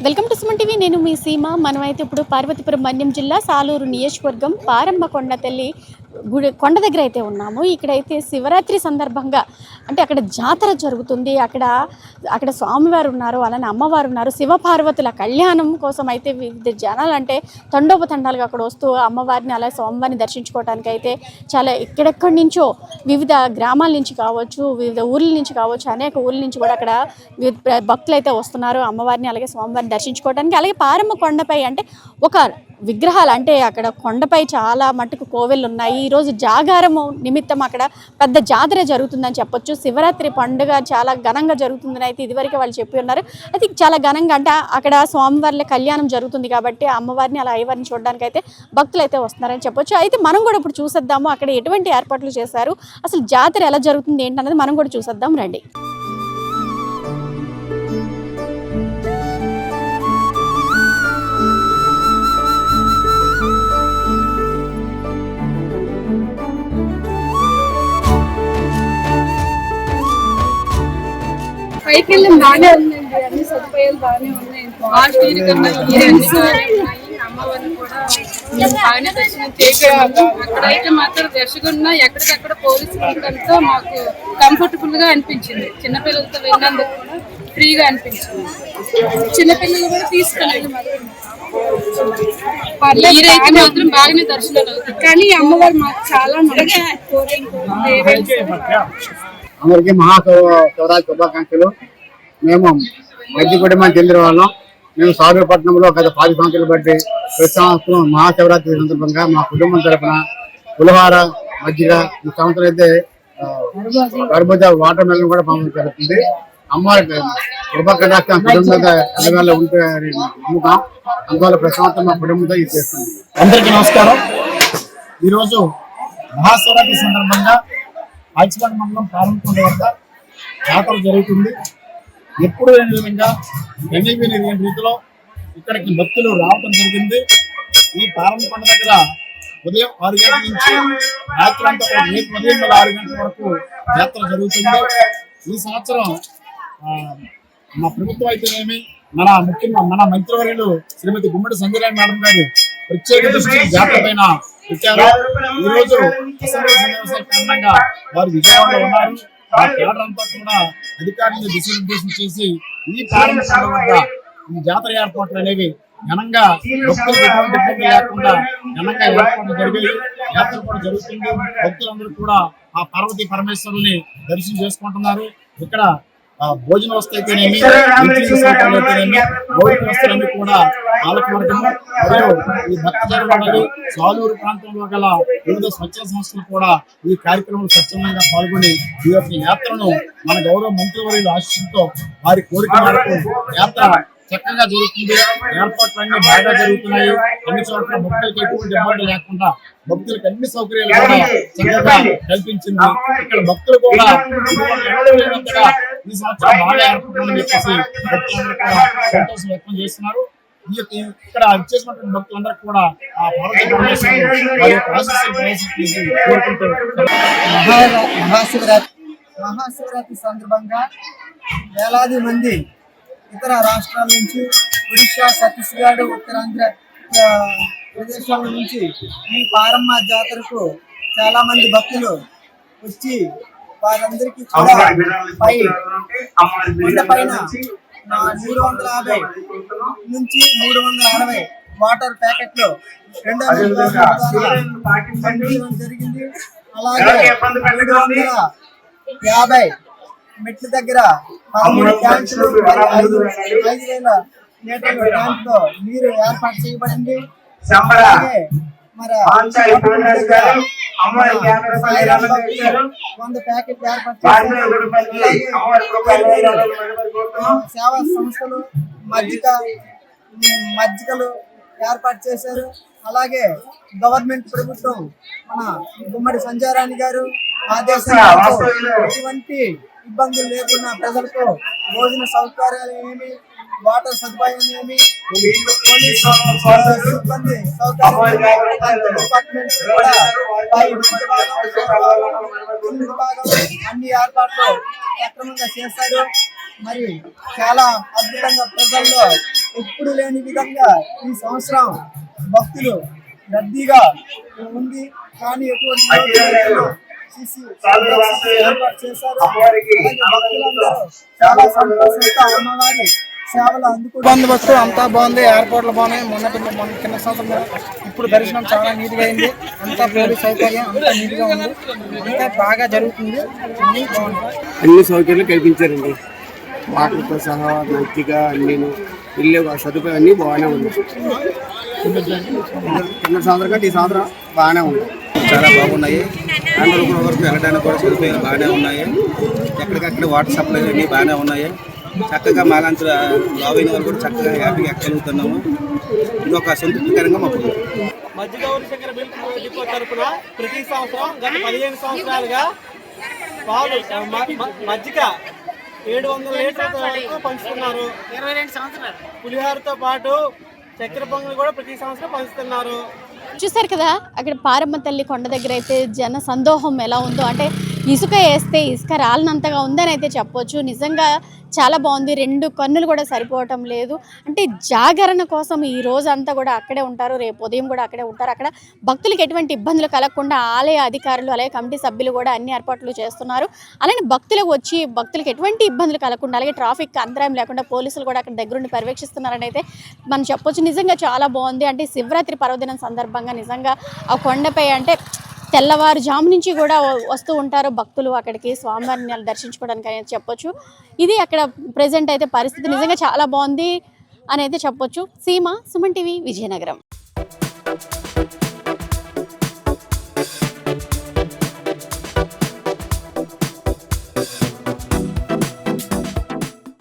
Welcome to Suman TV. నేను మీ సీమ. మనమైతే ఇప్పుడు పార్వతీపురం మన్యం జిల్లా సాలూరు నియోజకవర్గం పారమ్మ కొండ తల్లి గుడి కొండ దగ్గర అయితే ఉన్నాము. ఇక్కడైతే శివరాత్రి సందర్భంగా అంటే అక్కడ జాతర జరుగుతుంది. అక్కడ స్వామివారు ఉన్నారు, అలానే అమ్మవారు ఉన్నారు. శివపార్వతుల కళ్యాణం కోసం అయితే వివిధ జనాలు అంటే తండోపతండాలుగా అక్కడ వస్తూ అమ్మవారిని అలాగే స్వామివారిని దర్శించుకోవడానికి అయితే చాలా ఎక్కడెక్కడి నుంచో వివిధ గ్రామాల నుంచి కావచ్చు, వివిధ ఊర్ల నుంచి కావచ్చు, అనేక ఊర్ల నుంచి కూడా అక్కడ భక్తులు అయితే వస్తున్నారు అమ్మవారిని అలాగే స్వామివారిని దర్శించుకోవడానికి. అలాగే పారమ్మ కొండపై అంటే ఒక విగ్రహాలు అంటే అక్కడ కొండపై చాలా మట్టుకు కోవెళ్ళు ఉన్నాయి. ఈరోజు జాగారము నిమిత్తం అక్కడ పెద్ద జాతర జరుగుతుందని చెప్పొచ్చు. శివరాత్రి పండుగ చాలా ఘనంగా జరుగుతుందని అయితే ఇదివరకు వాళ్ళు చెప్పి ఉన్నారు. అయితే చాలా ఘనంగా అంటే అక్కడ స్వామివారి కళ్యాణం జరుగుతుంది కాబట్టి అమ్మవారిని అలా అయ్యవారిని చూడడానికి అయితే భక్తులు అయితే వస్తున్నారని చెప్పొచ్చు. అయితే మనం కూడా ఇప్పుడు చూసేద్దాము అక్కడ ఎటువంటి ఏర్పాట్లు చేశారు, అసలు జాతర ఎలా జరుగుతుంది ఏంటన్నది మనం కూడా చూసేద్దాం రండి. పైకి బాగానే ఉందండి, అన్ని సదుపాయాలు బాగానే ఉన్నాయి. అమ్మవారిని కూడా బాగానే దర్శనం చేసాము. అక్కడైతే మాత్రం రష్గా ఉన్నా ఎక్కడికక్కడ పోలీసులు ఉండడంతో మాకు కంఫర్టబుల్ గా అనిపించింది. చిన్నపిల్లలతో వెళ్ళినందుకు కూడా ఫ్రీగా అనిపించింది. చిన్నపిల్లలు కూడా తీసుకెళ్ళాలి మాత్రం బాగానే దర్శనాలు అవుతుంది. కానీ అమ్మవారు మాకు చాలా అందరికీ మహాశివరాత్రి శుభాకాంక్షలు. మేము మధ్య కుటుంబానికి చెందిన వాళ్ళం. మేము సాగరపట్నంలో గత 10 సంవత్సరాలు బట్టి ప్రతి సంవత్సరం మహాశివరాత్రి సందర్భంగా మా కుటుంబం తరఫున పులిహార మజ్జిగ ఈ సంవత్సరం అయితే కర్బూజా వాటర్ మెలన్ కూడా పంపడం జరుగుతుంది. అమ్మవారి కృపకటాక్షం కుటుంబంతో ఎల్లవేళ ఉంటాయని నమ్ముతాం. అందువల్ల ప్రతి సంవత్సరం మా కుటుంబంతో ఇది చేస్తుంది. అందరికీ నమస్కారం. ఈరోజు మహాశివరాత్రి సందర్భంగా ఆచిపండ మండలం పారంకొండ వద్ద జాతర జరుగుతుంది. ఎప్పుడు లేని విధంగా ఎన్నికలేని రీతిలో ఇక్కడికి భక్తులు రావడం జరిగింది. ఈ పారంకొండ దగ్గర ఉదయం 6 గంటల నుంచి రాత్రి అంతా రేపు ఉదయం 6 గంటల వరకు జాతర జరుగుతుంది. ఈ సంవత్సరం మా ప్రభుత్వం అయితేనేమి మన మంత్రివర్యులు శ్రీమతి గుమ్మడి సంజయ్ మేడం గారు ప్రత్యేక దృష్టి జాతర పైన పెట్టారు. ఈ రోజు అసెంబ్లీ సమావేశాల కారణంగా వారు విజయవాడలో ఉన్నారు. ఆ కేడర్ అంతా కూడా అధికారులను దిశానిర్దేశం చేసి ఈ పారంకొండ వద్ద ఈ జాతర ఏర్పాట్లు అనేవి ఘనంగా భక్తులకు ఎటువంటి ఇబ్బంది లేకుండా ఘనంగా ఏర్పాట్లు జరిగాయి. యాత్ర కూడా జరుగుతుంది. భక్తులందరూ కూడా ఆ పార్వతీ పరమేశ్వరుల్ని దర్శనం చేసుకుంటున్నారు. ఇక్కడ భోజన వస్తు అయితేనేమి, అయితేనేమి మౌలిక వస్తువులన్నీ కూడా ఆలకవర్గం మరియు ఈ భక్తజనులు సాలూరు ప్రాంతంలో గల వివిధ స్వచ్ఛంద సంస్థలు కూడా ఈ కార్యక్రమంలో స్వచ్ఛందంగా పాల్గొని ఈ యొక్క యాత్రను మన గౌరవ మంత్రివర్యుల ఆశీస్సులతో వారి కోరిక మేరకు యాత్ర చక్కగా జరుగుతుంది. ఏర్పాట్లన్నీ బాగా జరుగుతున్నాయి. అన్ని చోట్ల భక్తులకు ఎటువంటి ఇబ్బంది లేకుండా భక్తులకు అన్ని సౌకర్యాలు కూడా చక్కగా కల్పించింది. ఇక్కడ భక్తులు కూడా ఈ సంవత్సరం బాగా ఏర్పడుతుందని చెప్పేసి భక్తులందరూ కూడా సంతోషం వ్యక్తం చేస్తున్నారు. ఇక్కడ వచ్చేసినటువంటి భక్తులందరూ కూడా ఆ మహాశివరాత్రి సందర్భంగా వేలాది మంది ఇతర రాష్ట్రాల నుంచి ఒడిశా, ఛత్తీస్గఢ్, ఉత్తరాంధ్ర ప్రదేశాల నుంచి ఈ పారమ్మ జాతరకు చాలా మంది భక్తులు వచ్చి వారందరికీ కూడా పైన 350 నుంచి 360 వాటర్ ప్యాకెట్లు 200 జరిగింది. అలాగే 750 మెట్ల దగ్గర 13 ట్యాంకులు 5,000 లీటర్ల ట్యాంకులో నీరు ఏర్పాటు చేయబడింది. అలాగే మరి 100 ప్యాకెట్లు ఏర్పాటు చేశారు. సేవా సంస్థలు మజ్జిగలు ఏర్పాటు చేశారు. అలాగే గవర్నమెంట్ ప్రభుత్వం మన గుమ్మడి సంజయ్ గారు ఆదేశాలు ఎటువంటి ఇబ్బందులు లేకుండా ప్రజలకు భోజన సౌకర్యాలు ఏమి, వాటర్ సదుపాయం ఏమి, పోలీస్ సిబ్బంది డిపార్ట్మెంట్ కూడా అన్ని ఏర్పాట్లు సక్రమంగా చేశారు. మరి చాలా అద్భుతంగా ప్రజల్లో లేని విధంగా ఈ సంవత్సరం భక్తులు రద్దీగా ఉంది. కానీ ఎటువంటి CC ఏర్పాటు చేశారు. అలాగే భక్తులందరూ చాలా సంతోషంతో అమ్మవారి సేవలు అందుకుంటారు. బందోబస్తు అంతా బాగుంది, ఎయిర్పోర్ట్లు బాగున్నాయి. మొన్న కింద సంవత్సరం ఇప్పుడు దర్శనం చాలా నీట్గా అయింది. అంతా పోలీస్ సౌకర్యం అంతా నీట్గా ఉంది, అంతా బాగా జరుగుతుంది, అన్ని బాగుంటాయి. అన్ని సౌకర్యాలు కల్పించారండి. వాటర్తో సహా మంచిగా అన్ని ఇల్లు సదుపాయం అన్నీ బాగానే ఉంది. కింద సంవత్సరం కంటే ఈ సంవత్సరం బాగానే ఉంది. చాలా బాగున్నాయి. అందరూ కూడా వరకు వెళ్ళడానికి కూడా సదుపాయాలు బాగానే ఉన్నాయి. ఎక్కడికక్కడ వాటర్ సప్లై అన్నీ బాగానే ఉన్నాయి. చక్కగా మాలాంటి లావైన వాళ్ళు కూడా చక్కగా హ్యాపీగా ఎక్కగలుగుతున్నాము. ఇది ఒక సంతృప్తికరంగా మాకు. మధ్యగౌరి శంకర మిల్క్ డిపో తరపున ప్రతి సంవత్సరం గత 15 సంవత్సరాలుగా పాలు మజ్జిగ 700 లీటర్ల వరకు పంచుతున్నారు. 22 సంవత్సరాలు పులిహోరతో పాటు చక్కెర పొంగల్ కూడా ప్రతి సంవత్సరం పంచుతున్నారు. చూసారు కదా అక్కడ పారమ్మ తల్లి కొండ దగ్గర అయితే జన సందోహం ఎలా ఉందో, అంటే ఇసుక వేస్తే ఇసుక రాలినంతగా ఉందని అయితే చెప్పొచ్చు. నిజంగా చాలా బాగుంది. 2 కన్నులు కూడా సరిపోవటం లేదు. అంటే జాగరణ కోసం ఈ రోజు అంతా కూడా అక్కడే ఉంటారు, రేపు ఉదయం కూడా అక్కడే ఉంటారు. అక్కడ భక్తులకు ఎటువంటి ఇబ్బందులు కలగకుండా ఆలయ అధికారులు అలాగే కమిటీ సభ్యులు కూడా అన్ని ఏర్పాట్లు చేస్తున్నారు. అలానే భక్తులకు ఎటువంటి ఇబ్బందులు కలగకుండా అలాగే ట్రాఫిక్ అంతరాయం లేకుండా పోలీసులు కూడా అక్కడ దగ్గరుండి పర్యవేక్షిస్తున్నారని అయితే మనం చెప్పొచ్చు. నిజంగా చాలా బాగుంది. అంటే శివరాత్రి పర్వదినం సందర్భంగా నిజంగా ఆ కొండపై అంటే తెల్లవారుజాము నుంచి కూడా వస్తూ ఉంటారు భక్తులు అక్కడికి స్వామివారిని దర్శించుకోవడానికి అనేది చెప్పొచ్చు. ఇది అక్కడ ప్రెజెంట్ అయితే పరిస్థితి నిజంగా చాలా బాగుంది అని అయితే చెప్పొచ్చు. సీమ, సుమన్ టీవీ, విజయనగరం.